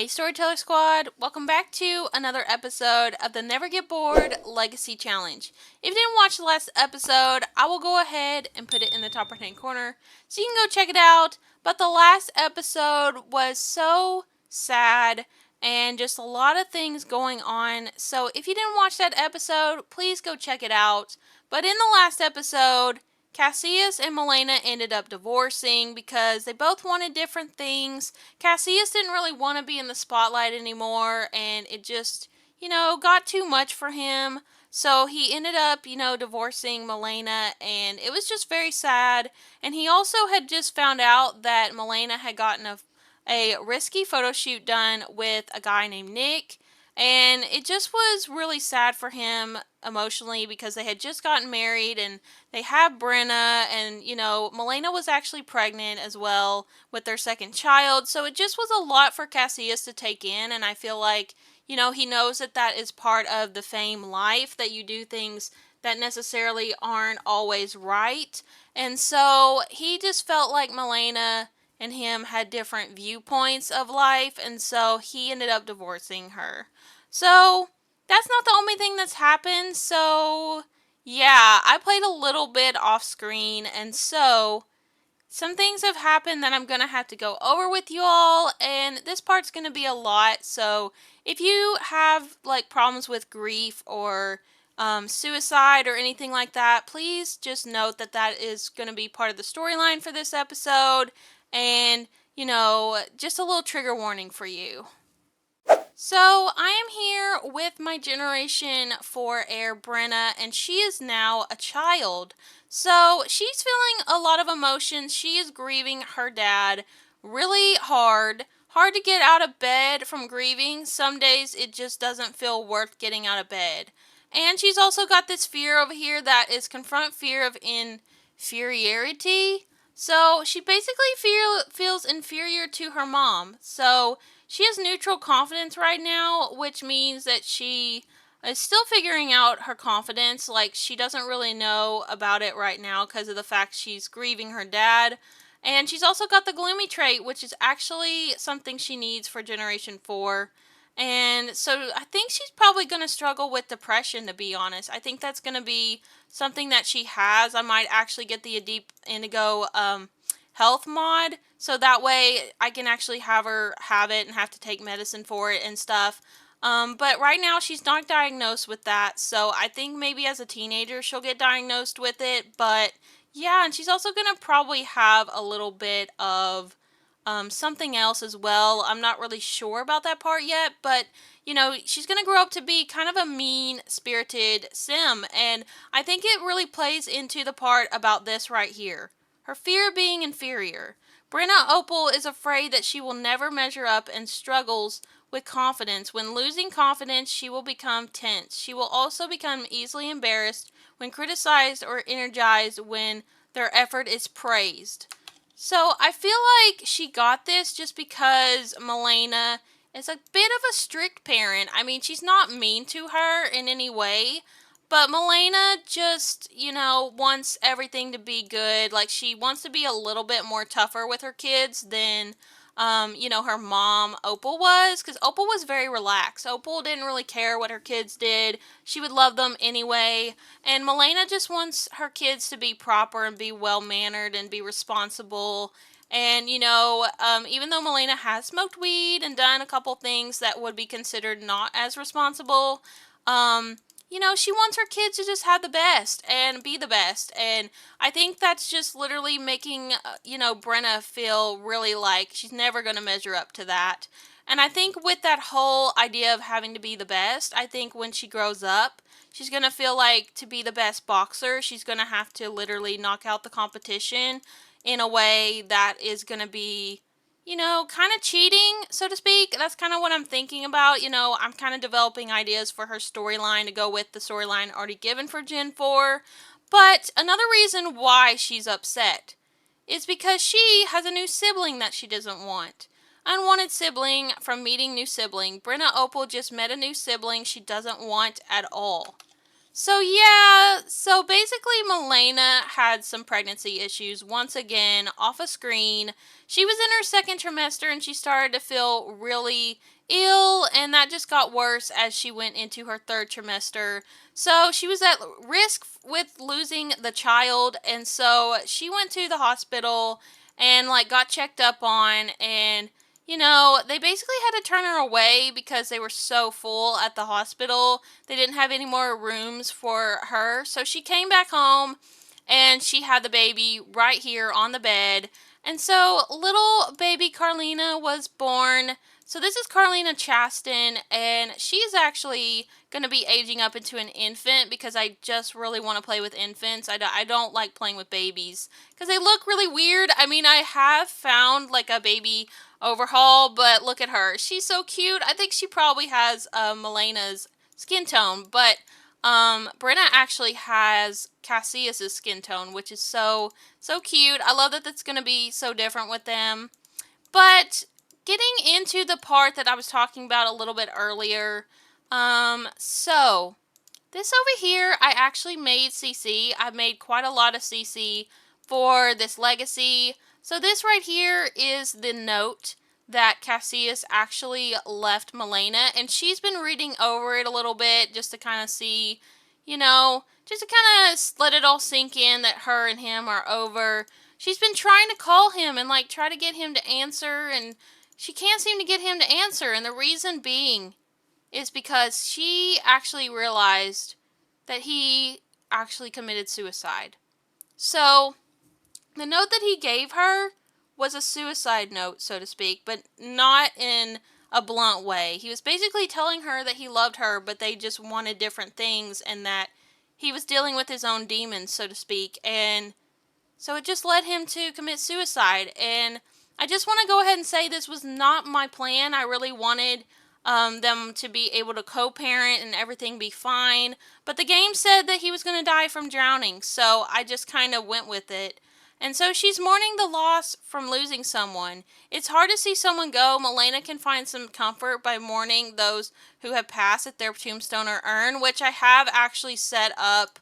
Hey Storyteller Squad, welcome back to another episode of the Never Get Bored Legacy Challenge. If you didn't watch the last episode, I will go ahead and put it in the top right hand corner so you can go check it out. But the last episode was so sad and just a lot of things going on. So if you didn't watch that episode, please go check it out. But in the last episode, Casius and Milana ended up divorcing because they both wanted different things. Casius didn't really want to be in the spotlight anymore, and it just, got too much for him. So he ended up, divorcing Milana, and it was just very sad. And he also had just found out that Milana had gotten a risky photo shoot done with a guy named Nick. And it just was really sad for him emotionally because they had just gotten married and they have Brenna, and Milana was actually pregnant as well with their second child. So it just was a lot for Casius to take in, and I feel like, he knows that that is part of the fame life, that you do things that necessarily aren't always right. And so he just felt like Milana and him had different viewpoints of life, and so he ended up divorcing her. So that's not the only thing that's happened. So yeah, I played a little bit off screen, and so some things have happened that I'm going to have to go over with you all, and this part's going to be a lot. So if you have like problems with grief or suicide or anything like that, please just note that that is going to be part of the storyline for this episode, and just a little trigger warning for you. So I am here with my Generation 4 heir Brenna, and she is now a child. So she's feeling a lot of emotions. She is grieving her dad really hard. Hard to get out of bed from grieving. Some days it just doesn't feel worth getting out of bed. And she's also got this fear over here that is confront fear of inferiority. So she basically feels inferior to her mom. So she has neutral confidence right now, which means that she is still figuring out her confidence. Like, she doesn't really know about it right now because of the fact she's grieving her dad. And she's also got the gloomy trait, which is actually something she needs for Generation 4. And so I think she's probably going to struggle with depression, to be honest. I think that's going to be something that she has. I might actually get the Deep Indigo health mod, so that way I can actually have her have it and have to take medicine for it and stuff. But right now she's not diagnosed with that, so I think maybe as a teenager she'll get diagnosed with it. But yeah, and she's also going to probably have a little bit of something else as well. I'm not really sure about that part yet, but she's going to grow up to be kind of a mean-spirited sim, and I think it really plays into the part about this right here. Her fear of being inferior. Brenna Opal is afraid that she will never measure up and struggles with confidence. When losing confidence, she will become tense. She will also become easily embarrassed when criticized or energized when their effort is praised. So I feel like she got this just because Milana is a bit of a strict parent. I mean, she's not mean to her in any way, but Milana just, wants everything to be good. Like, she wants to be a little bit more tougher with her kids than, her mom, Opal, was. Because Opal was very relaxed. Opal didn't really care what her kids did. She would love them anyway. And Milana just wants her kids to be proper and be well-mannered and be responsible. And, even though Milana has smoked weed and done a couple things that would be considered not as responsible, she wants her kids to just have the best and be the best. And I think that's just literally making, Brenna feel really like she's never going to measure up to that. And I think with that whole idea of having to be the best, I think when she grows up, she's going to feel like to be the best boxer, she's going to have to literally knock out the competition in a way that is going to be, kind of cheating, so to speak. That's kind of what I'm thinking about. I'm kind of developing ideas for her storyline to go with the storyline already given for Gen 4. But another reason why she's upset is because she has a new sibling that she doesn't want. Unwanted sibling from meeting new sibling. Brenna Opal just met a new sibling she doesn't want at all. So yeah, so basically Milena had some pregnancy issues once again off a screen. She was in her second trimester and she started to feel really ill, and that just got worse as she went into her third trimester. So she was at risk with losing the child, and so she went to the hospital and like got checked up on, and they basically had to turn her away because they were so full at the hospital. They didn't have any more rooms for her. So she came back home and she had the baby right here on the bed. And so little baby Carlina was born. So this is Carlina Chaston, and she's actually going to be aging up into an infant because I just really want to play with infants. I don't like playing with babies because they look really weird. I mean, I have found like a baby overhaul, but look at her. She's so cute. I think she probably has Milena's skin tone, but Brenna actually has Casius' skin tone, which is so cute. I love that that's going to be so different with them. But getting into the part that I was talking about a little bit earlier, so this over here, I actually made CC. I made quite a lot of CC for this legacy. So this right here is the note that Casius actually left Milena, and she's been reading over it a little bit just to kind of see, just to kind of let it all sink in that her and him are over. She's been trying to call him and like try to get him to answer, and she can't seem to get him to answer, and the reason being is because she actually realized that he actually committed suicide. So, the note that he gave her was a suicide note, so to speak, but not in a blunt way. He was basically telling her that he loved her, but they just wanted different things, and that he was dealing with his own demons, so to speak, and so it just led him to commit suicide. And I just want to go ahead and say this was not my plan. I really wanted them to be able to co-parent and everything be fine. But the game said that he was going to die from drowning, so I just kind of went with it. And so she's mourning the loss from losing someone. It's hard to see someone go. Milena can find some comfort by mourning those who have passed at their tombstone or urn, which I have actually set up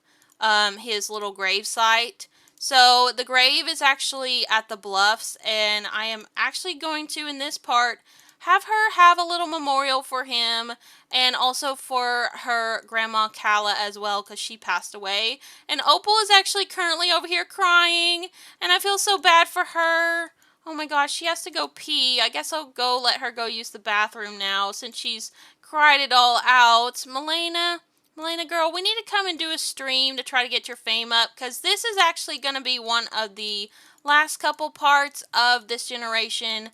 his little grave site. So the grave is actually at the bluffs, and I am actually going to, in this part, have her have a little memorial for him, and also for her grandma Calla as well, because she passed away. And Opal is actually currently over here crying, and I feel so bad for her. Oh my gosh, she has to go pee. I guess I'll go let her go use the bathroom now, since she's cried it all out. Milena girl, we need to come and do a stream to try to get your fame up, because this is actually going to be one of the last couple parts of this generation.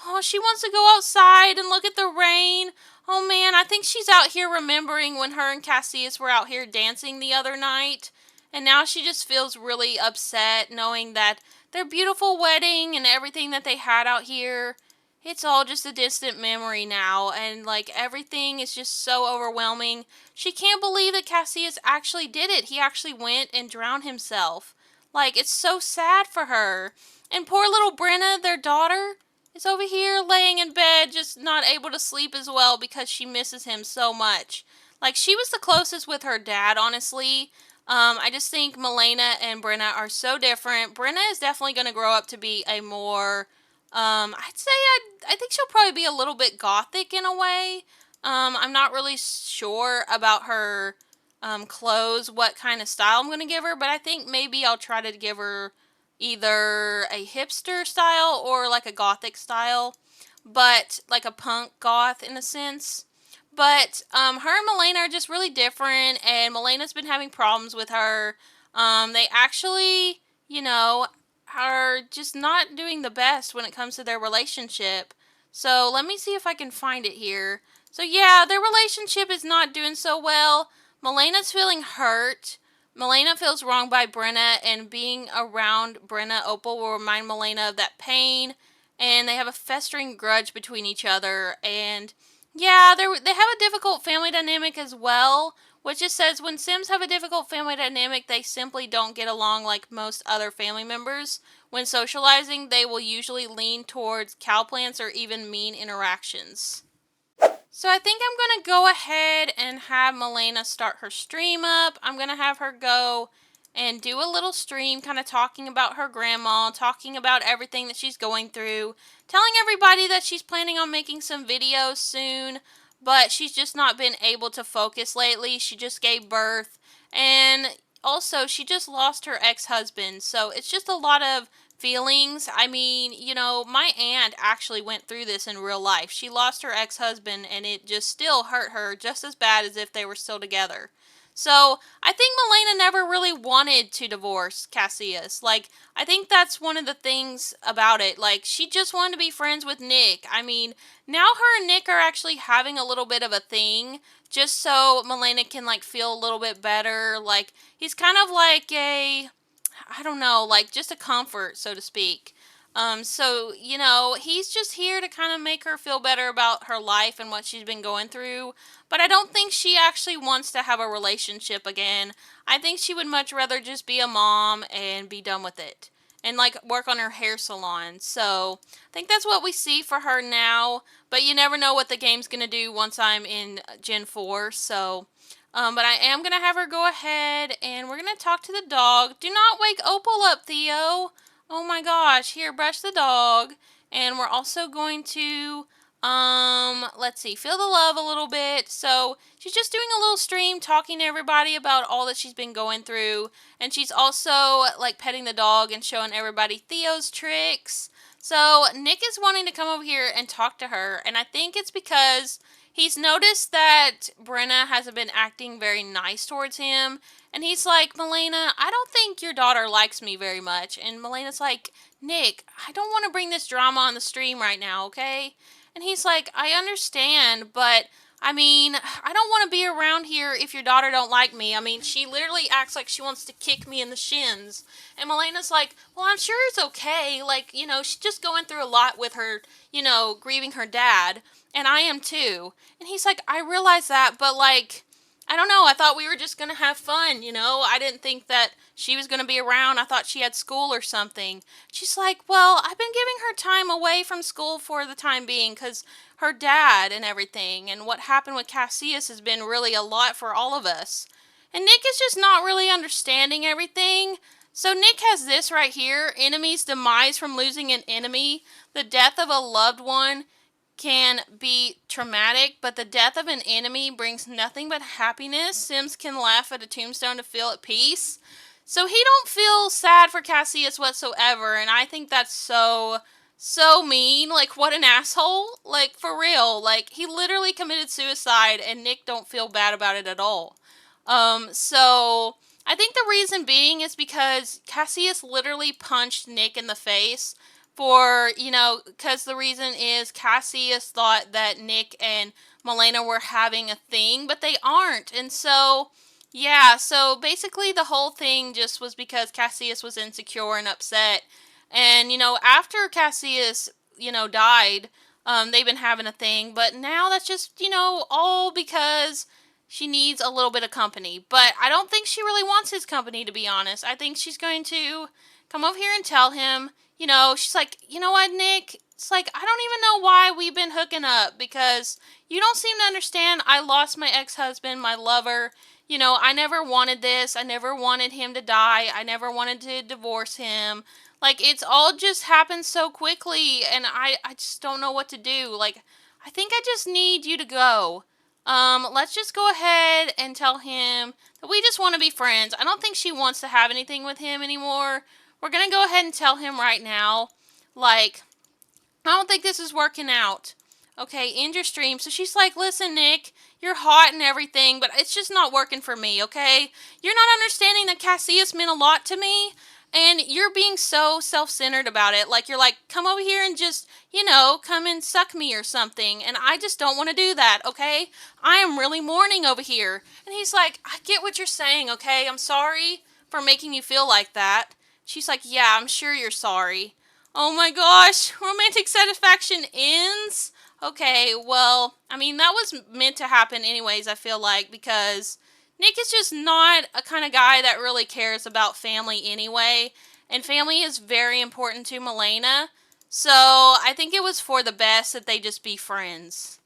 Oh, she wants to go outside and look at the rain. Oh man, I think she's out here remembering when her and Casius were out here dancing the other night. And now she just feels really upset knowing that their beautiful wedding and everything that they had out here, it's all just a distant memory now, and like everything is just so overwhelming. She can't believe that Casius actually did it. He actually went and drowned himself. Like, it's so sad for her. And poor little Brenna, their daughter, is over here laying in bed just not able to sleep as well because she misses him so much. Like, she was the closest with her dad, honestly. I just think Milena and Brenna are so different. Brenna is definitely going to grow up to be a more I think she'll probably be a little bit gothic in a way. I'm not really sure about her clothes, what kind of style I'm going to give her, but I think maybe I'll try to give her either a hipster style or like a gothic style, but like a punk goth in a sense. But her and Milena are just really different, and Milena's been having problems with her. They actually, are just not doing the best when it comes to their relationship. So let me see if I can find it here. So yeah, their relationship is not doing so well. Milena's feeling hurt. Milena feels wronged by Brenna, and being around Brenna, Opal will remind Milena of that pain, and they have a festering grudge between each other. And yeah, they have a difficult family dynamic as well, which just says when Sims have a difficult family dynamic, they simply don't get along like most other family members. When socializing, they will usually lean towards cow plants or even mean interactions. So I think I'm going to go ahead and have Milana start her stream up. I'm going to have her go and do a little stream kind of talking about her grandma, talking about everything that she's going through, telling everybody that she's planning on making some videos soon, but she's just not been able to focus lately. She just gave birth, and also she just lost her ex-husband, so it's just a lot of feelings. I mean, you know, my aunt actually went through this in real life. She lost her ex-husband and it just still hurt her just as bad as if they were still together. So, I think Milena never really wanted to divorce Casius. Like, I think that's one of the things about it. Like, she just wanted to be friends with Nick. I mean, now her and Nick are actually having a little bit of a thing just so Milena can, like, feel a little bit better. Like, he's kind of like I don't know, like just a comfort, so to speak. So, you know, he's just here to kind of make her feel better about her life and what she's been going through. But I don't think she actually wants to have a relationship again. I think she would much rather just be a mom and be done with it. And like work on her hair salon. So I think that's what we see for her now. But you never know what the game's going to do once I'm in Gen 4. So but I am going to have her go ahead and we're going to talk to the dog. Do not wake Opal up, Theo. Oh my gosh. Here, brush the dog. And we're also going to, let's see, feel the love a little bit. So she's just doing a little stream talking to everybody about all that she's been going through. And she's also like petting the dog and showing everybody Theo's tricks. So Nick is wanting to come over here and talk to her. And I think it's because he's noticed that Brenna hasn't been acting very nice towards him. And he's like, Milena, I don't think your daughter likes me very much. And Milena's like, Nick, I don't want to bring this drama on the stream right now, okay? And he's like, I understand, but I mean, I don't want to be around here if your daughter don't like me. I mean, she literally acts like she wants to kick me in the shins. And Milena's like, well, I'm sure it's okay. Like, you know, she's just going through a lot with her, you know, grieving her dad. And I am too. And he's like, I realize that, but like, I don't know. I thought we were just going to have fun, you know? I didn't think that she was going to be around. I thought she had school or something. She's like, well, I've been giving her time away from school for the time being because her dad and everything and what happened with Casius has been really a lot for all of us. And Nick is just not really understanding everything. So Nick has this right here, enemy's demise from losing an enemy, the death of a loved one can be traumatic, but the death of an enemy brings nothing but happiness. Sims can laugh at a tombstone to feel at peace. So he don't feel sad for Casius whatsoever, and I think that's so mean. Like, what an asshole. Like, for real. Like, he literally committed suicide, and Nick don't feel bad about it at all. So I think the reason being is because Casius literally punched Nick in the face for, you know, because the reason is Casius thought that Nick and Milena were having a thing, but they aren't. And so, yeah, so basically the whole thing just was because Casius was insecure and upset. And, you know, after Casius, you know, died, they've been having a thing, but now that's just, you know, all because she needs a little bit of company. But I don't think she really wants his company, to be honest. I think she's going to come over here and tell him, you know, she's like, you know what, Nick? It's like, I don't even know why we've been hooking up because you don't seem to understand. I lost my ex-husband, my lover. You know, I never wanted this. I never wanted him to die. I never wanted to divorce him. Like, it's all just happened so quickly, and I just don't know what to do. Like, I think I just need you to go. Let's just go ahead and tell him that we just want to be friends. I don't think she wants to have anything with him anymore. We're going to go ahead and tell him right now, like, I don't think this is working out. Okay, end your stream. So she's like, listen, Nick, you're hot and everything, but it's just not working for me, okay? You're not understanding that Casius meant a lot to me, and you're being so self-centered about it. Like, you're like, come over here and just, you know, come and suck me or something, and I just don't want to do that, okay? I am really mourning over here. And he's like, I get what you're saying, okay? I'm sorry for making you feel like that. She's like, yeah, I'm sure you're sorry. Oh my gosh, romantic satisfaction ends? Okay, well, I mean, that was meant to happen anyways, I feel like, because Nick is just not a kind of guy that really cares about family anyway, and family is very important to Milena, so I think it was for the best that they just be friends.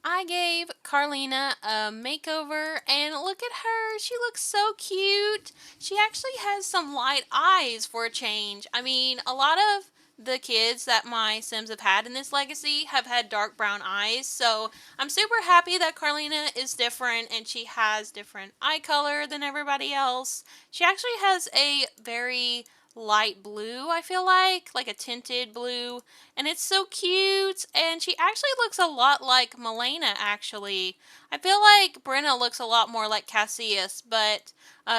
I gave Carlina a makeover, and look at her. She looks so cute. She actually has some light eyes for a change. I mean, a lot of the kids that my Sims have had in this legacy have had dark brown eyes, so I'm super happy that Carlina is different and she has different eye color than everybody else. She actually has a very light blue, I feel like a tinted blue, and it's so cute, and she actually looks a lot like Milana, actually. I feel like Brenna looks a lot more like Casius, but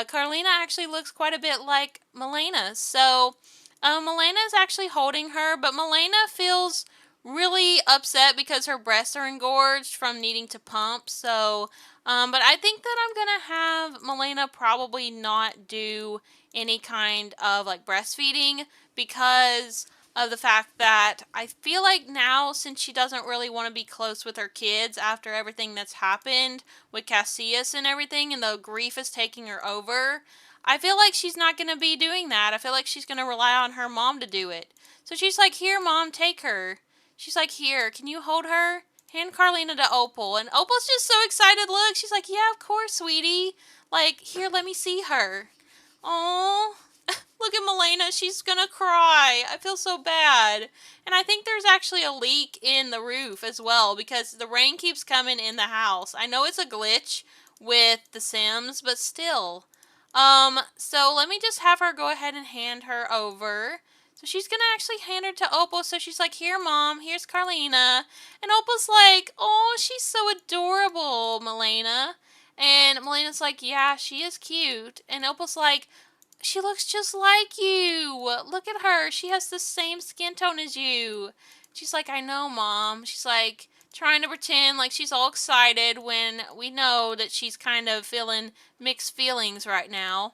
Carlina actually looks quite a bit like Milana, so Milana is actually holding her, but Milana feels really upset because her breasts are engorged from needing to pump, so but I think that I'm gonna have Milena probably not do any kind of like breastfeeding because of the fact that I feel like now, since she doesn't really want to be close with her kids after everything that's happened with Casius and everything, and the grief is taking her over, I feel like she's not going to be doing that. I feel like she's going to rely on her mom to do it. So she's like, here, mom, take her. She's like, here, can you hold her? Hand Carlina to Opal. And Opal's just so excited. Look, she's like, yeah, of course, sweetie. Like, here, let me see her. Oh, look at Milena. She's gonna cry. I feel so bad. And I think there's actually a leak in the roof as well because the rain keeps coming in the house. I know it's a glitch with the Sims, but still. So let me just have her go ahead and hand her over. So she's gonna actually hand her to Opal. So she's like, here, mom, here's Carlina. And Opal's like, oh, she's so adorable, Milena. And Milena's like, yeah, she is cute. And Opal's like, she looks just like you. Look at her. She has the same skin tone as you. She's like, I know, mom. She's like trying to pretend like she's all excited when we know that she's kind of feeling mixed feelings right now.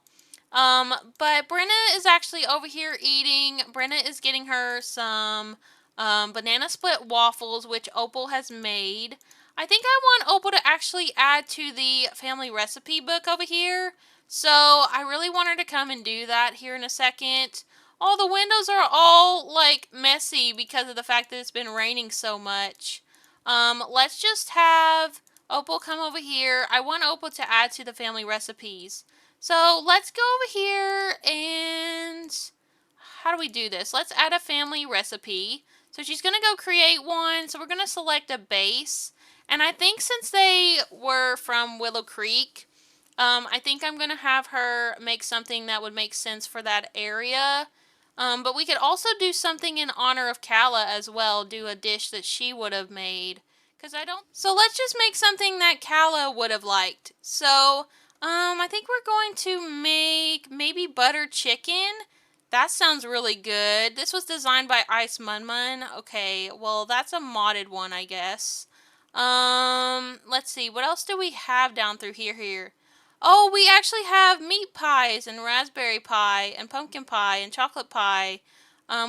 But Brenna is actually over here eating. Brenna is getting her some banana split waffles, which Opal has made. I think I want Opal to actually add to the family recipe book over here. So I really want her to come and do that here in a second. All the windows are all like messy because of the fact that it's been raining so much. Let's just have Opal come over here. I want Opal to add to the family recipes. So let's go over here and how do we do this? Let's add a family recipe. So she's going to go create one. So we're going to select a base. And I think since they were from Willow Creek, I think I'm going to have her make something that would make sense for that area. But we could also do something in honor of Calla as well. Do a dish that she would have made. So let's just make something that Calla would have liked. So, I think we're going to make maybe butter chicken. That sounds really good. This was designed by Ice Munmun. Okay, well, that's a modded one, I guess. Let's see. What else do we have down through here? Oh, we actually have meat pies and raspberry pie and pumpkin pie and chocolate pie.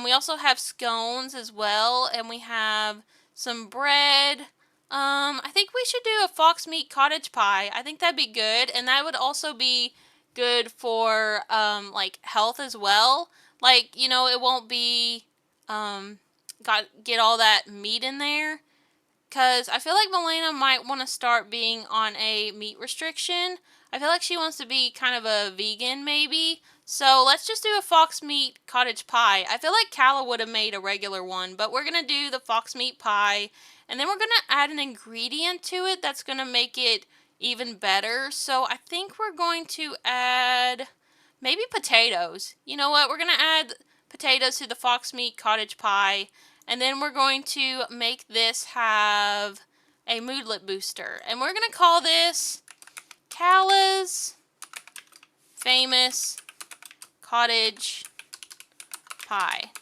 We also have scones as well, and we have some bread. I think we should do a fox meat cottage pie. I think that'd be good, and that would also be good for, like, health as well. Like, you know, it won't be, get all that meat in there. Because I feel like Milena might want to start being on a meat restriction. I feel like she wants to be kind of a vegan, maybe. So let's just do a fox meat cottage pie. I feel like Calla would have made a regular one, but we're going to do the fox meat pie. And then we're going to add an ingredient to it that's going to make it even better. So I think we're going to add maybe potatoes. You know what? We're going to add potatoes to the fox meat cottage pie. And then we're going to make this have a moodlet booster. And we're going to call this Calla's Famous Cottage Pie.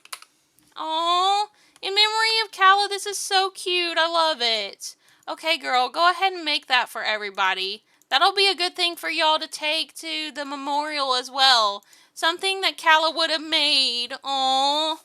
Aww, in memory of Calla, this is so cute. I love it. Okay, girl, go ahead and make that for everybody. That'll be a good thing for y'all to take to the memorial as well. Something that Calla would have made. Aww.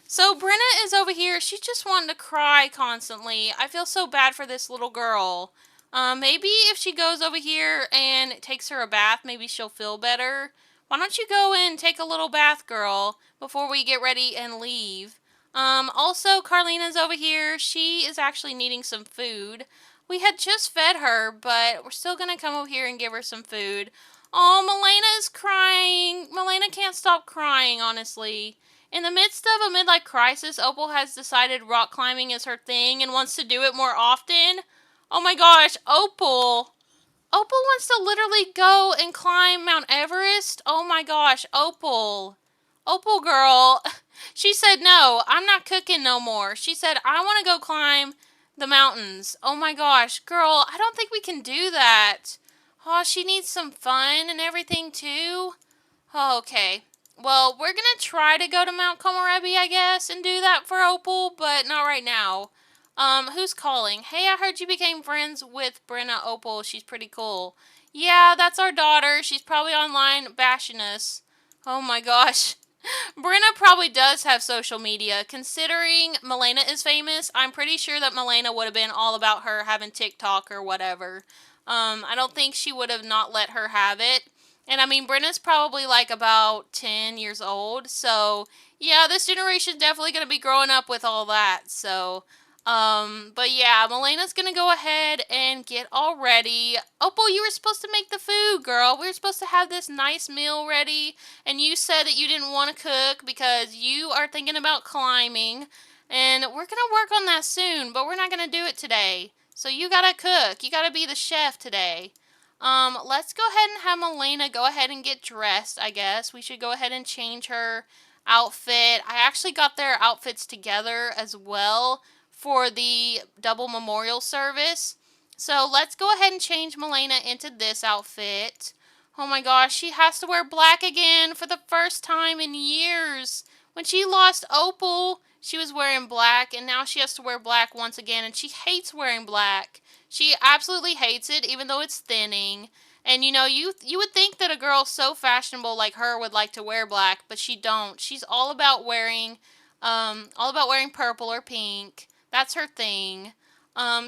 So Brenna is over here. She's just wanting to cry constantly. I feel so bad for this little girl. Maybe if she goes over here and takes her a bath, maybe she'll feel better. Why don't you go and take a little bath, girl, before we get ready and leave? Also, Carlina's over here. She is actually needing some food. We had just fed her, but we're still gonna come over here and give her some food. Oh, Milena is crying. Milena can't stop crying, honestly. In the midst of a midlife crisis, Opal has decided rock climbing is her thing and wants to do it more often. Oh my gosh, Opal. Opal wants to literally go and climb Mount Everest. Oh my gosh, Opal. Opal girl. She said, no, I'm not cooking no more. She said, I want to go climb the mountains. Oh my gosh, girl, I don't think we can do that. Oh, she needs some fun and everything too. Oh, okay. Well, we're going to try to go to Mount Komorebi, I guess, and do that for Opal, but not right now. Who's calling? Hey, I heard you became friends with Brenna Opal. She's pretty cool. Yeah, that's our daughter. She's probably online bashing us. Oh my gosh. Brenna probably does have social media. Considering Milena is famous, I'm pretty sure that Milena would have been all about her having TikTok or whatever. I don't think she would have not let her have it. And I mean, Brenna's probably like about 10 years old. So, yeah, this generation's definitely going to be growing up with all that. So, but yeah, Milena's going to go ahead and get all ready. Opal, you were supposed to make the food, girl. We were supposed to have this nice meal ready. And you said that you didn't want to cook because you are thinking about climbing. And we're going to work on that soon, but we're not going to do it today. So you got to cook. You got to be the chef today. Let's go ahead and have Milena go ahead and get dressed, I guess. We should go ahead and change her outfit. I actually got their outfits together as well for the double memorial service. So let's go ahead and change Milena into this outfit. Oh my gosh, she has to wear black again for the first time in years. When she lost Opal, she was wearing black, and now she has to wear black once again, and she hates wearing black. She absolutely hates it, even though it's thinning. And you know, you would think that a girl so fashionable like her would like to wear black, but she don't. She's all about wearing purple or pink. That's her thing.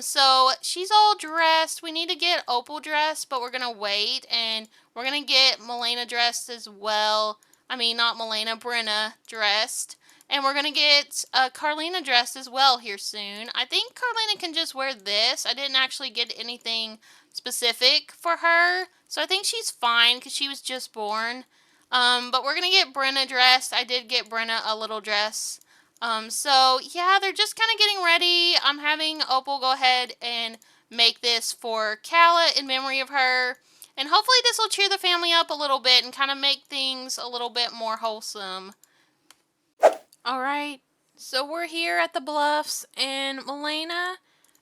So she's all dressed. We need to get Opal dressed, but we're gonna wait, and we're gonna get Milena dressed as well. I mean, not Milena, Brenna dressed. And we're going to get Carlina dressed as well here soon. I think Carlina can just wear this. I didn't actually get anything specific for her. So I think she's fine because she was just born. But we're going to get Brenna dressed. I did get Brenna a little dress. So yeah, they're just kind of getting ready. I'm having Opal go ahead and make this for Calla in memory of her. And hopefully this will cheer the family up a little bit and kind of make things a little bit more wholesome. Alright, so we're here at the Bluffs, and Milena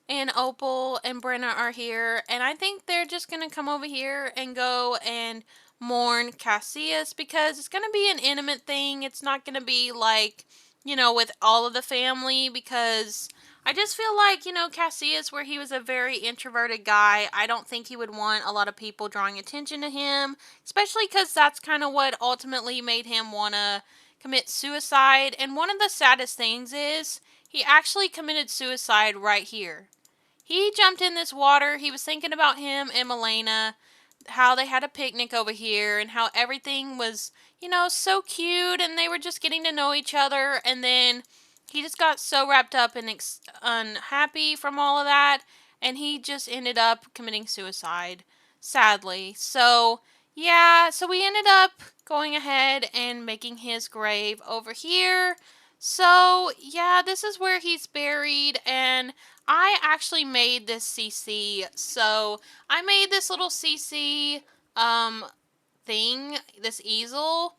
and Opal and Brenna are here, and I think they're just going to come over here and go and mourn Casius, because it's going to be an intimate thing. It's not going to be like, you know, with all of the family, because I just feel like, you know, Casius, where he was a very introverted guy, I don't think he would want a lot of people drawing attention to him, especially because that's kind of what ultimately made him want to commit suicide. And one of the saddest things is he actually committed suicide right here. He jumped in this water. He was thinking about him and Milena, how they had a picnic over here and how everything was, you know, so cute, and they were just getting to know each other, and then he just got so wrapped up and unhappy from all of that, and he just ended up committing suicide, sadly. So yeah, so we ended up going ahead and making his grave over here. So yeah, this is where he's buried, and I actually made this CC. So I made this little CC thing, this easel,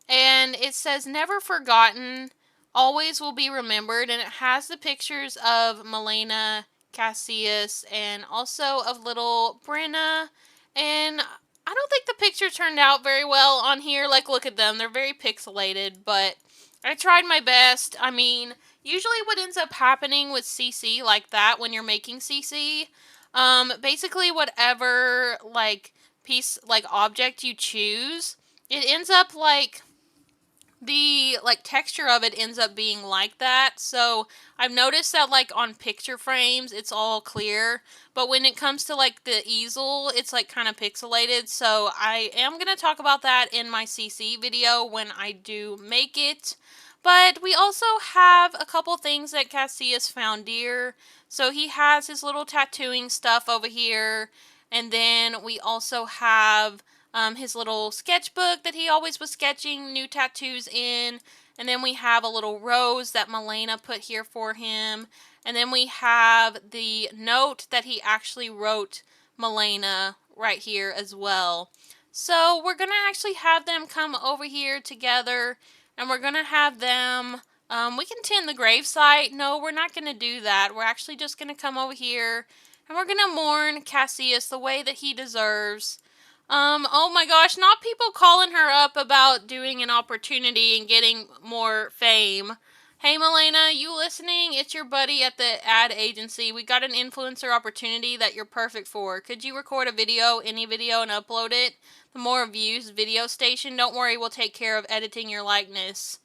and it says never forgotten, always will be remembered, and it has the pictures of Milena, Casius, and also of little Brenna. And I don't think the picture turned out very well on here. Like, look at them. They're very pixelated, but I tried my best. I mean, usually what ends up happening with CC like that when you're making CC, basically whatever, like, piece, like, object you choose, it ends up, like, the, like, texture of it ends up being like that. So I've noticed that, like, on picture frames it's all clear, but when it comes to, like, the easel, it's, like, kind of pixelated. So I am going to talk about that in my CC video when I do make it. But we also have a couple things that Casius found dear. So he has his little tattooing stuff over here. And then we also have his little sketchbook that he always was sketching new tattoos in. And then we have a little rose that Milana put here for him. And then we have the note that he actually wrote Milana right here as well. So we're going to actually have them come over here together, and we're going to have them, we can tend the gravesite. No, we're not going to do that. We're actually just going to come over here, and we're going to mourn Casius the way that he deserves. Oh my gosh, not people calling her up about doing an opportunity and getting more fame. Hey Milana, you listening? It's your buddy at the ad agency. We got an influencer opportunity that you're perfect for. Could you record a video, any video, and upload it? The more views, video station. Don't worry, we'll take care of editing your likeness.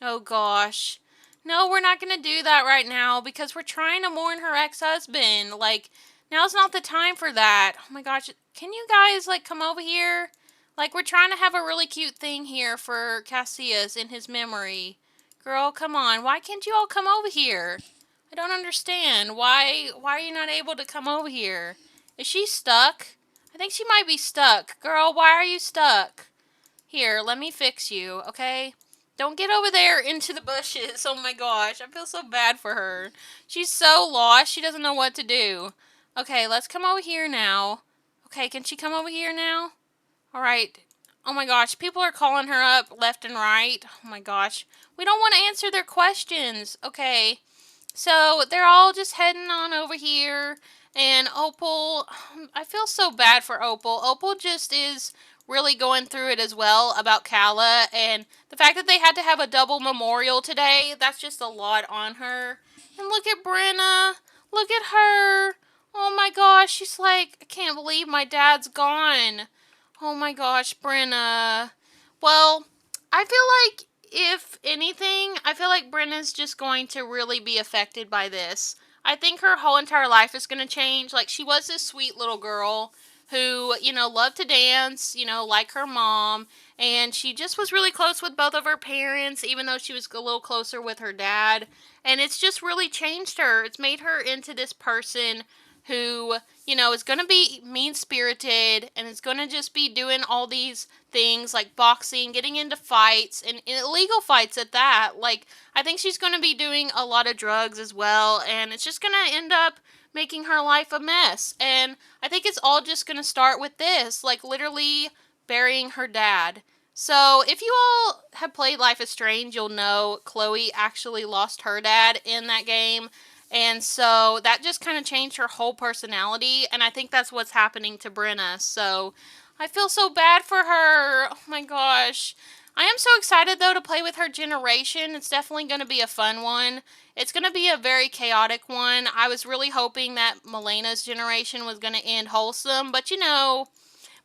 Oh gosh. No, we're not going to do that right now because we're trying to mourn her ex-husband. Like, now's not the time for that. Oh my gosh, can you guys, like, come over here? Like, we're trying to have a really cute thing here for Casius in his memory. Girl, come on. Why can't you all come over here? I don't understand. Why are you not able to come over here? Is she stuck? I think she might be stuck. Girl, why are you stuck? Here, let me fix you, okay? Don't get over there into the bushes. Oh my gosh, I feel so bad for her. She's so lost, she doesn't know what to do. Okay, let's come over here now. Okay, can she come over here now? Alright. Oh my gosh, people are calling her up left and right. Oh my gosh. We don't want to answer their questions. Okay. So, they're all just heading on over here. And Opal, I feel so bad for Opal. Opal just is really going through it as well about Calla. And the fact that they had to have a double memorial today, that's just a lot on her. And look at Brenna. Look at her. Oh my gosh, she's like, I can't believe my dad's gone. Oh my gosh, Brenna. Well, I feel like, if anything, I feel like Brenna's just going to really be affected by this. I think her whole entire life is going to change. Like, she was this sweet little girl who, loved to dance, like her mom. And she just was really close with both of her parents, even though she was a little closer with her dad. And it's just really changed her. It's made her into this person who, is going to be mean-spirited and is going to just be doing all these things like boxing, getting into fights, and illegal fights at that. Like, I think she's going to be doing a lot of drugs as well, and it's just going to end up making her life a mess. And I think it's all just going to start with this, like, literally burying her dad. So, if you all have played Life is Strange, you'll know Chloe actually lost her dad in that game. And so that just kind of changed her whole personality, and I think that's what's happening to Brenna. So I feel so bad for her. Oh my gosh. I am so excited, though, to play with her generation. It's definitely going to be a fun one. It's going to be a very chaotic one. I was really hoping that Milana's generation was going to end wholesome, but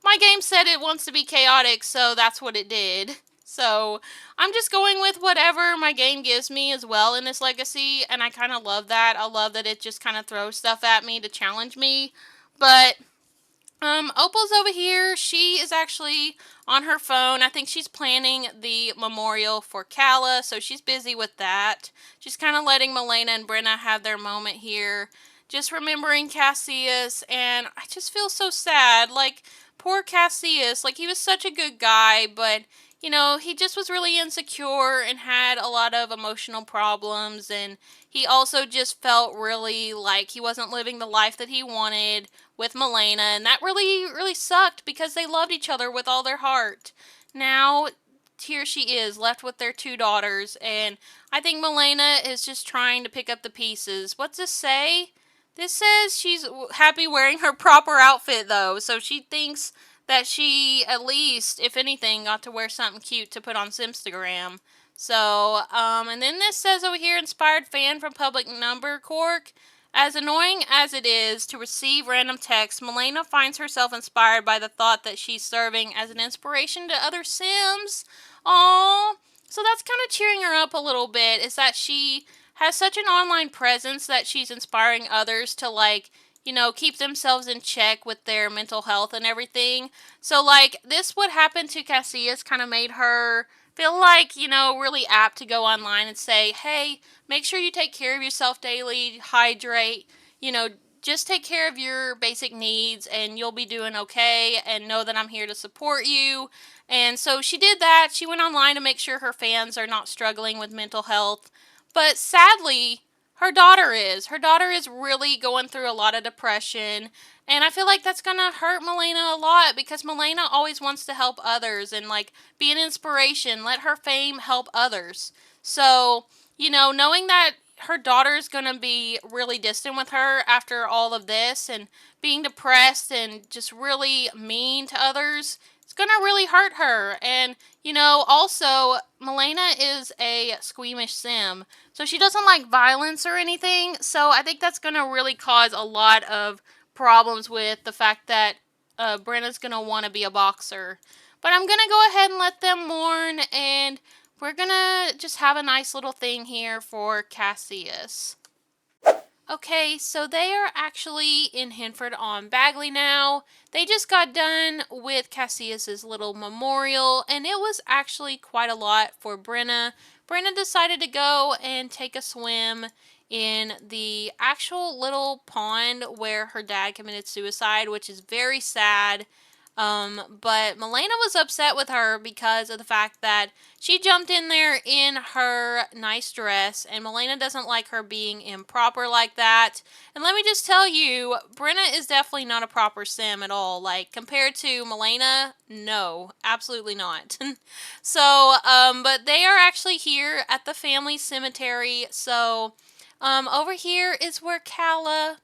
my game said it wants to be chaotic, so that's what it did. So, I'm just going with whatever my game gives me as well in this legacy, and I kind of love that. I love that it just kind of throws stuff at me to challenge me. But, Opal's over here. She is actually on her phone. I think she's planning the memorial for Calla, so she's busy with that. She's kind of letting Milana and Brenna have their moment here. Just remembering Casius, and I just feel so sad. Like, poor Casius. Like, he was such a good guy, but he just was really insecure and had a lot of emotional problems, and he also just felt really like he wasn't living the life that he wanted with Milana, and that really, really sucked because they loved each other with all their heart. Now, here she is, left with their 2 daughters, and I think Milana is just trying to pick up the pieces. What's this say? This says she's happy wearing her proper outfit, though, so she thinks that she, at least, if anything, got to wear something cute to put on Simstagram. So, and then this says over here, inspired fan from public number, Cork. As annoying as it is to receive random texts, Milana finds herself inspired by the thought that she's serving as an inspiration to other Sims. Aww. So that's kind of cheering her up a little bit, is that she has such an online presence that she's inspiring others to, like, keep themselves in check with their mental health and everything. So, like, this what happened to Casius kind of made her feel like, you know, really apt to go online and say, hey, make sure you take care of yourself daily, hydrate, you know, just take care of your basic needs and you'll be doing okay, and know that I'm here to support you. And so she did that. She went online to make sure her fans are not struggling with mental health. But sadly, her daughter is. Her daughter is really going through a lot of depression. And I feel like that's going to hurt Milana a lot, because Milana always wants to help others and, like, be an inspiration. Let her fame help others. So, you know, knowing that her daughter is going to be really distant with her after all of this and being depressed and just really mean to others, it's going to really hurt her. And, you know, also, Milana is a squeamish sim, so she doesn't like violence or anything. So I think that's going to really cause a lot of problems with the fact that Brenna's going to want to be a boxer. But I'm going to go ahead and let them mourn, and we're going to just have a nice little thing here for Casius. Okay, so they are actually in Hinford on Bagley now. They just got done with Casius's little memorial, and it was actually quite a lot for Brenna. Brenna decided to go and take a swim in the actual little pond where her dad committed suicide, which is very sad. But Milana was upset with her because of the fact that she jumped in there in her nice dress, and Milana doesn't like her being improper like that. And let me just tell you, Brenna is definitely not a proper sim at all. Like, compared to Milana, no, absolutely not. So, but they are actually here at the family cemetery. So, over here is where Calla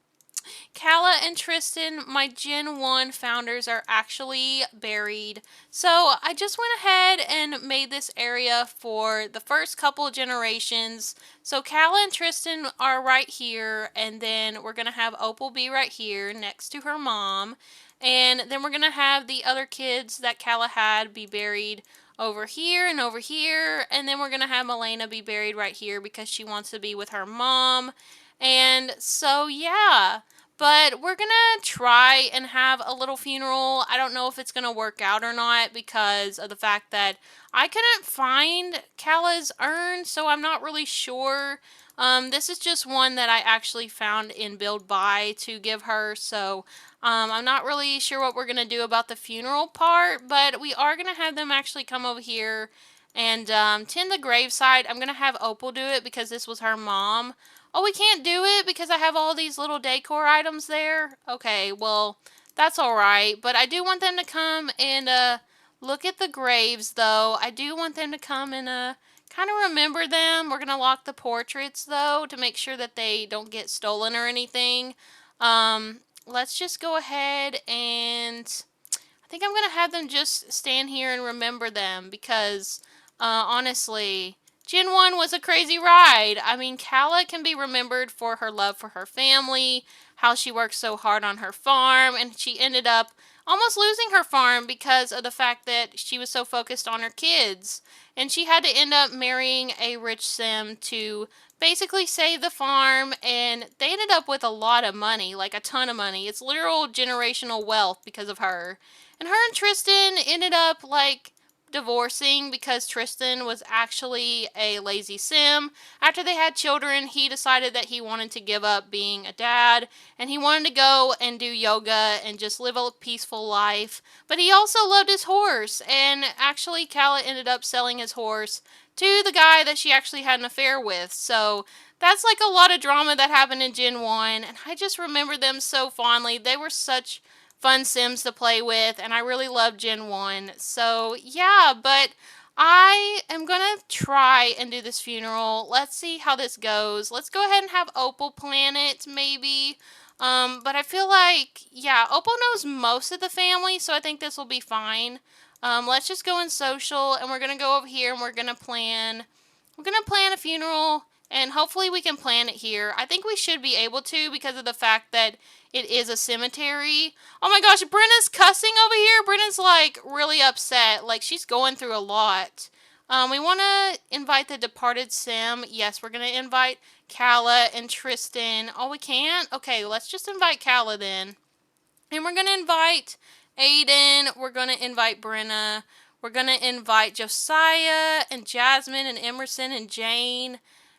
and Tristan, my Gen 1 founders, are actually buried. So I just went ahead and made this area for the first couple of generations. So Calla and Tristan are right here, and then we're going to have Opal be right here next to her mom. And then we're going to have the other kids that Calla had be buried over here and over here. And then we're going to have Milana be buried right here because she wants to be with her mom. And so, yeah. But we're going to try and have a little funeral. I don't know if it's going to work out or not because of the fact that I couldn't find Calla's urn, so I'm not really sure. This is just one that I actually found in Build By to give her, so I'm not really sure what we're going to do about the funeral part, but we are going to have them actually come over here and tend the graveside. I'm going to have Opal do it because this was her mom. Oh, we can't do it because I have all these little decor items there? Okay, well, that's alright. But I do want them to come and look at the graves, though. I do want them to come and kind of remember them. We're going to lock the portraits, though, to make sure that they don't get stolen or anything. Let's just go ahead and I think I'm going to have them just stand here and remember them because, honestly, Gen 1 was a crazy ride. I mean, Calla can be remembered for her love for her family, how she worked so hard on her farm, and she ended up almost losing her farm because of the fact that she was so focused on her kids. And she had to end up marrying a rich sim to basically save the farm, and they ended up with a lot of money, like a ton of money. It's literal generational wealth because of her. And her and Tristan ended up, like, divorcing because Tristan was actually a lazy sim. After they had children, he decided that he wanted to give up being a dad and he wanted to go and do yoga and just live a peaceful life. But he also loved his horse, and actually Calla ended up selling his horse to the guy that she actually had an affair with. So that's like a lot of drama that happened in Gen 1, and I just remember them so fondly. They were such fun sims to play with, and I really love Gen 1. So, yeah, but I am going to try and do this funeral. Let's see how this goes. Let's go ahead and have Opal plan it, maybe. But I feel like, yeah, Opal knows most of the family, so I think this will be fine. Let's just go in social, and we're going to go over here, and we're going to plan a funeral, and hopefully we can plan it here. I think we should be able to because of the fact that it is a cemetery. Oh my gosh, Brenna's cussing over here. Brenna's like really upset. Like she's going through a lot. We want to invite the departed sim. Yes, we're going to invite Calla and Tristan. Oh, we can't? Okay, let's just invite Calla then. And we're going to invite Aiden. We're going to invite Brenna. We're going to invite Josiah and Jasmine and Emerson and Jane.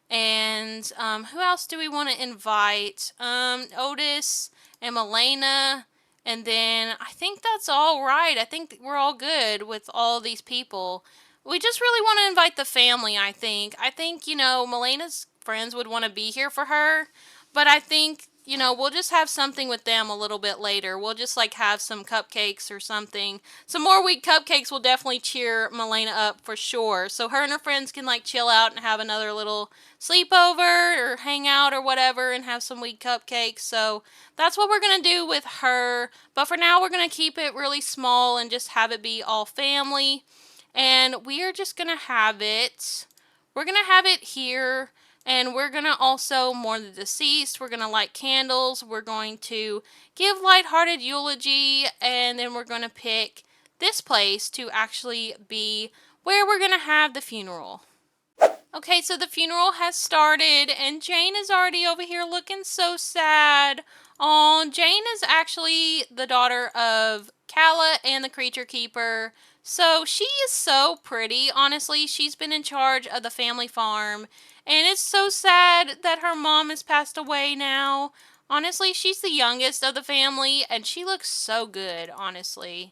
And who else do we want to invite? Otis and Milana. And then I think that's all right. I think we're all good with all these people. We just really want to invite the family, I think. I think, you know, Milena's friends would want to be here for her. But I think, you know, we'll just have something with them a little bit later. We'll just, like, have some cupcakes or something. Some more wheat cupcakes will definitely cheer Milana up for sure. So her and her friends can, like, chill out and have another little sleepover or hang out or whatever and have some wheat cupcakes. So that's what we're going to do with her. But for now, we're going to keep it really small and just have it be all family. And we are just going to have it. We're going to have it here. And we're going to also mourn the deceased. We're going to light candles. We're going to give lighthearted eulogy. And then we're going to pick this place to actually be where we're going to have the funeral. Okay, so the funeral has started. And Jane is already over here looking so sad. Oh, Jane is actually the daughter of Calla and the Creature Keeper. So she is so pretty. Honestly, she's been in charge of the family farm. And it's so sad that her mom has passed away now. Honestly, she's the youngest of the family, and she looks so good, honestly.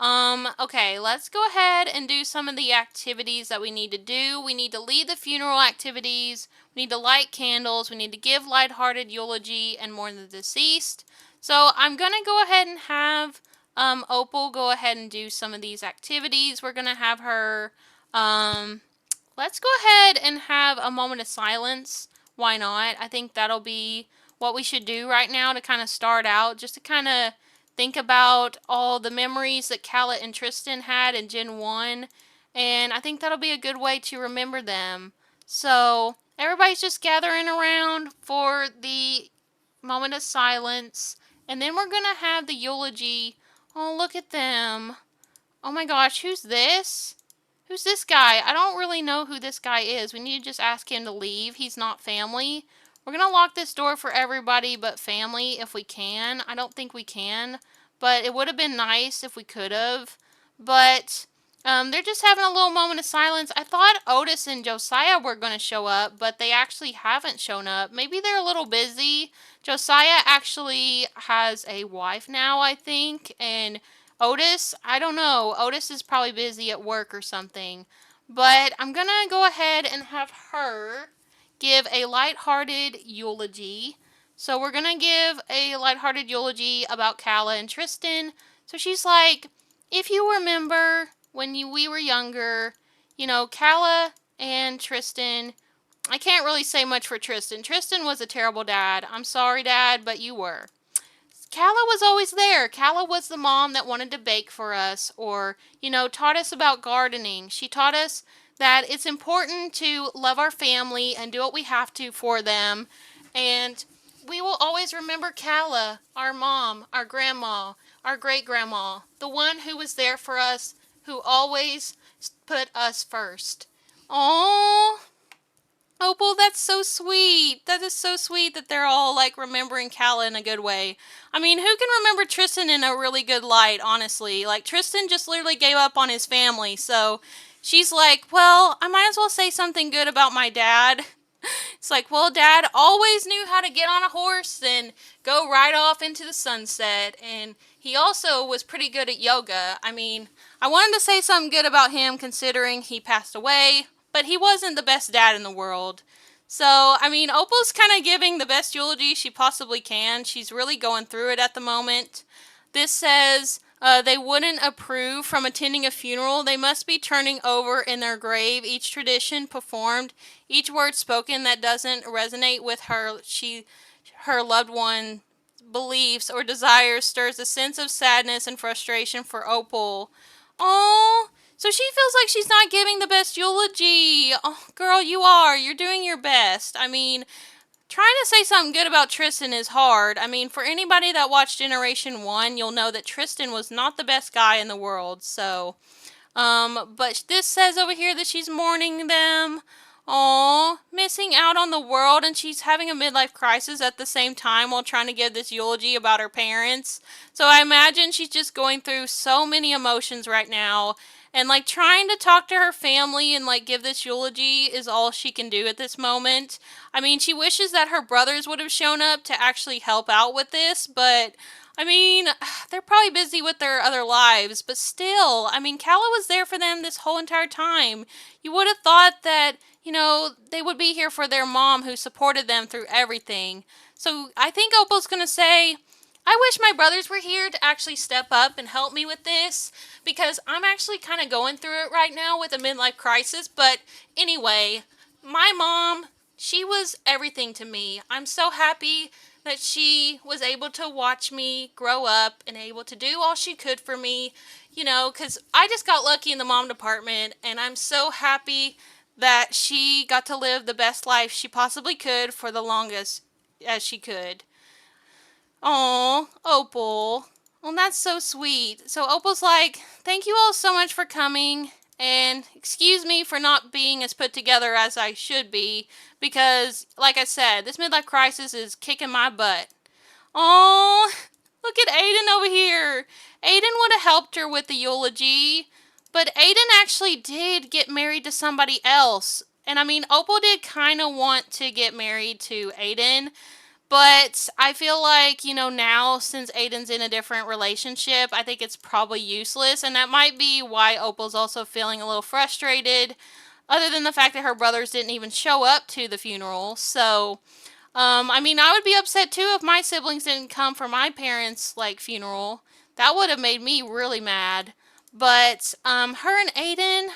Okay, let's go ahead and do some of the activities that we need to do. We need to lead the funeral activities. We need to light candles. We need to give lighthearted eulogy and mourn the deceased. So I'm going to go ahead and have Opal go ahead and do some of these activities. We're going to have her... let's go ahead and have a moment of silence. Why not? I think that'll be what we should do right now to kind of start out, just to kind of think about all the memories that Calla and Tristan had in Gen 1, and I think that'll be a good way to remember them. So, everybody's just gathering around for the moment of silence, and then we're going to have the eulogy. Oh, look at them. Oh my gosh, who's this? Who's this guy? I don't really know who this guy is. We need to just ask him to leave. He's not family. We're going to lock this door for everybody but family if we can. I don't think we can, but it would have been nice if we could have. But they're just having a little moment of silence. I thought Otis and Josiah were going to show up, but they actually haven't shown up. Maybe they're a little busy. Josiah actually has a wife now, I think, and Otis, I don't know. Otis is probably busy at work or something. But I'm going to go ahead and have her give a lighthearted eulogy. So we're going to give a lighthearted eulogy about Calla and Tristan. So she's like, if you remember when we were younger, you know, Calla and Tristan, I can't really say much for Tristan. Tristan was a terrible dad. I'm sorry, Dad, but you were. Calla was always there. Calla was the mom that wanted to bake for us or, you know, taught us about gardening. She taught us that it's important to love our family and do what we have to for them. And we will always remember Calla, our mom, our grandma, our great-grandma, the one who was there for us, who always put us first. Aww. Opal, that's so sweet. That is so sweet that they're all, like, remembering Calla in a good way. I mean, who can remember Tristan in a really good light, honestly? Like, Tristan just literally gave up on his family, so she's like, well, I might as well say something good about my dad. It's like, well, Dad always knew how to get on a horse and go right off into the sunset, and he also was pretty good at yoga. I mean, I wanted to say something good about him considering he passed away, but he wasn't the best dad in the world. So, I mean, Opal's kind of giving the best eulogy she possibly can. She's really going through it at the moment. This says, they wouldn't approve from attending a funeral. They must be turning over in their grave each tradition performed, each word spoken that doesn't resonate with her loved one beliefs or desires stirs a sense of sadness and frustration for Opal. Oh, so she feels like she's not giving the best eulogy. Oh, girl, you are. You're doing your best. I mean, trying to say something good about Tristan is hard. I mean, for anybody that watched Generation 1, you'll know that Tristan was not the best guy in the world. So, but this says over here that she's mourning them. Aw, missing out on the world, and she's having a midlife crisis at the same time while trying to give this eulogy about her parents. So I imagine she's just going through so many emotions right now. And like trying to talk to her family and like give this eulogy is all she can do at this moment. I mean, she wishes that her brothers would have shown up to actually help out with this, but I mean, they're probably busy with their other lives, but still, I mean, Calla was there for them this whole entire time. You would have thought that, they would be here for their mom who supported them through everything. So I think Opal's going to say, I wish my brothers were here to actually step up and help me with this because I'm actually kind of going through it right now with a midlife crisis. But anyway, my mom, she was everything to me. I'm so happy that she was able to watch me grow up and able to do all she could for me, because I just got lucky in the mom department and I'm so happy that she got to live the best life she possibly could for the longest as she could. Oh, Opal. Well, that's so sweet. So Opal's like, thank you all so much for coming. And excuse me for not being as put together as I should be. Because, like I said, this midlife crisis is kicking my butt. Oh, look at Aiden over here. Aiden would have helped her with the eulogy. But Aiden actually did get married to somebody else. And I mean, Opal did kind of want to get married to Aiden. But I feel like, now since Aiden's in a different relationship, I think it's probably useless. And that might be why Opal's also feeling a little frustrated, other than the fact that her brothers didn't even show up to the funeral. So, I mean, I would be upset too if my siblings didn't come for my parents' funeral. That would have made me really mad. But, her and Aiden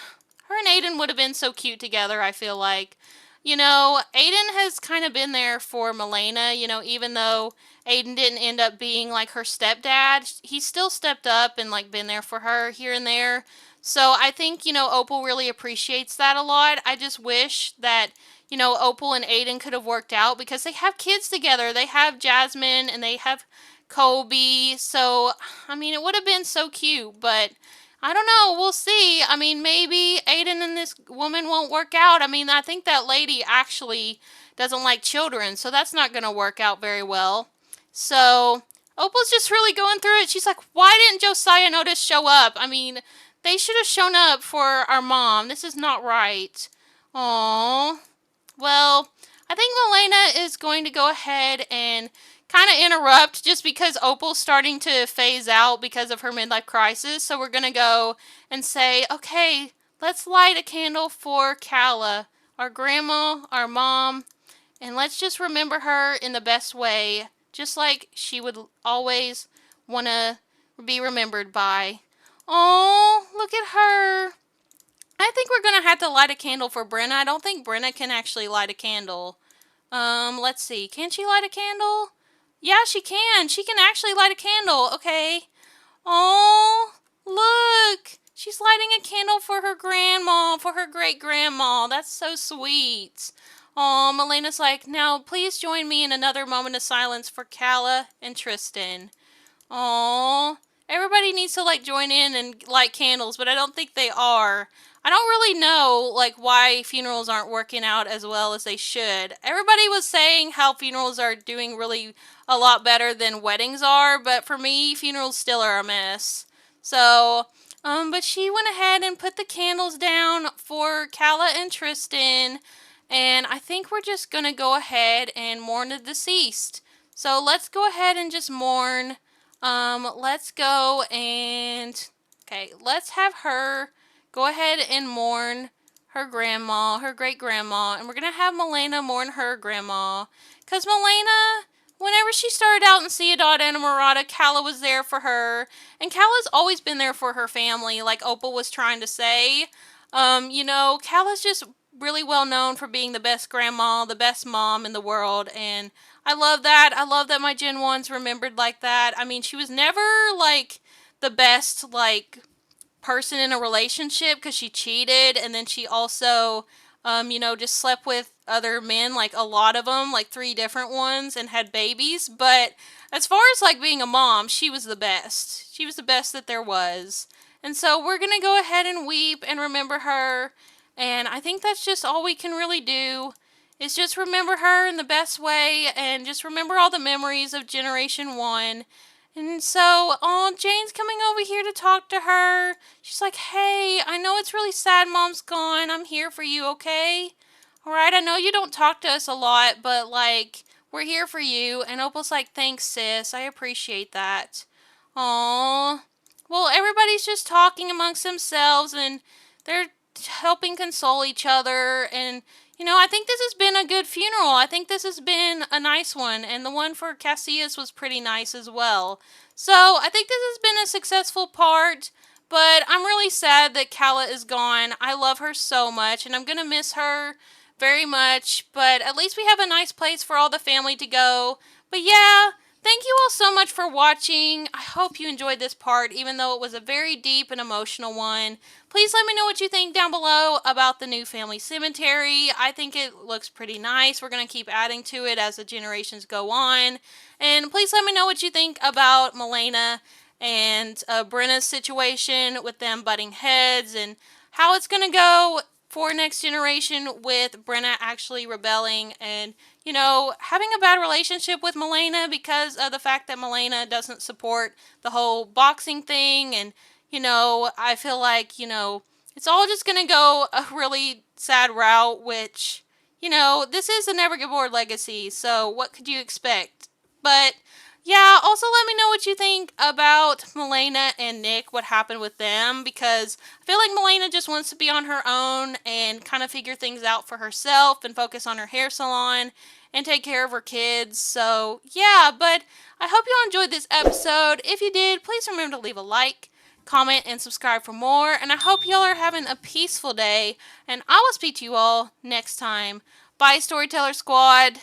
would have been so cute together, I feel like. Aiden has kind of been there for Milana, even though Aiden didn't end up being like her stepdad, he still stepped up and been there for her here and there. So I think, Opal really appreciates that a lot. I just wish that, Opal and Aiden could have worked out because they have kids together. They have Jasmine and they have Kobe. So, I mean, it would have been so cute, but I don't know. We'll see. I mean, maybe Aiden and this woman won't work out. I mean, I think that lady actually doesn't like children, so that's not going to work out very well. So, Opal's just really going through it. She's like, why didn't Josiah and Otis show up? I mean, they should have shown up for our mom. This is not right. Aww. Well, I think Milena is going to go ahead and kind of interrupt just because Opal's starting to phase out because of her midlife crisis. So we're going to go and say, okay, let's light a candle for Calla, our grandma, our mom, and let's just remember her in the best way, just like she would always want to be remembered by. Oh, look at her. I think we're going to have to light a candle for Brenna. I don't think Brenna can actually light a candle. Let's see. Can she light a candle? Yeah, she can. She can actually light a candle. Okay. Oh, look. She's lighting a candle for her grandma, for her great-grandma. That's so sweet. Oh, Milena's like, now please join me in another moment of silence for Calla and Tristan. Oh, everybody needs to join in and light candles, but I don't think they are. I don't really know why funerals aren't working out as well as they should. Everybody was saying how funerals are doing really a lot better than weddings are, but for me, funerals still are a mess. So, but she went ahead and put the candles down for Calla and Tristan, and I think we're just gonna go ahead and mourn the deceased. So let's go ahead and just mourn. Let's go and, okay, let's have her go ahead and mourn her grandma, her great-grandma, and we're going to have Milena mourn her grandma, because Milena, whenever she started out in Ciudad Enamorada, Calla was there for her, and Calla's always been there for her family, like Opal was trying to say. Calla's just really well known for being the best grandma, the best mom in the world, and I love that. I love that my Gen 1's remembered like that. I mean, she was never, the best, person in a relationship because she cheated, and then she also, just slept with other men, a lot of them, 3 different ones, and had babies. But as far as, being a mom, she was the best. She was the best that there was. And so we're going to go ahead and weep and remember her. And I think that's just all we can really do is just remember her in the best way and just remember all the memories of Generation 1. And so, oh, Jane's coming over here to talk to her. She's like, hey, I know it's really sad Mom's gone. I'm here for you, okay? Alright, I know you don't talk to us a lot, but, like, we're here for you. And Opal's like, thanks, sis. I appreciate that. Aww. Well, everybody's just talking amongst themselves, and they're helping console each other. And, I think this has been a good funeral. I think this has been a nice one. And the one for Casius was pretty nice as well. So, I think this has been a successful part. But I'm really sad that Calla is gone. I love her so much, and I'm going to miss her very much. But at least we have a nice place for all the family to go. But yeah, thank you all so much for watching. I hope you enjoyed this part, even though it was a very deep and emotional one. Please let me know what you think down below about the new family cemetery. I think it looks pretty nice. We're going to keep adding to it as the generations go on. And please let me know what you think about Milana and Brenna's situation with them butting heads, and how it's going to go for next generation with Brenna actually rebelling and, having a bad relationship with Milana because of the fact that Milana doesn't support the whole boxing thing. And, I feel like, it's all just going to go a really sad route, which, this is a Never Get Bored legacy, so what could you expect? But yeah, also let me know what you think about Milana and Nick, what happened with them, because I feel like Milana just wants to be on her own and kind of figure things out for herself and focus on her hair salon and take care of her kids. So yeah, but I hope you all enjoyed this episode. If you did, please remember to leave a like, comment, and subscribe for more. And I hope y'all are having a peaceful day, and I will speak to you all next time. Bye, Storyteller Squad.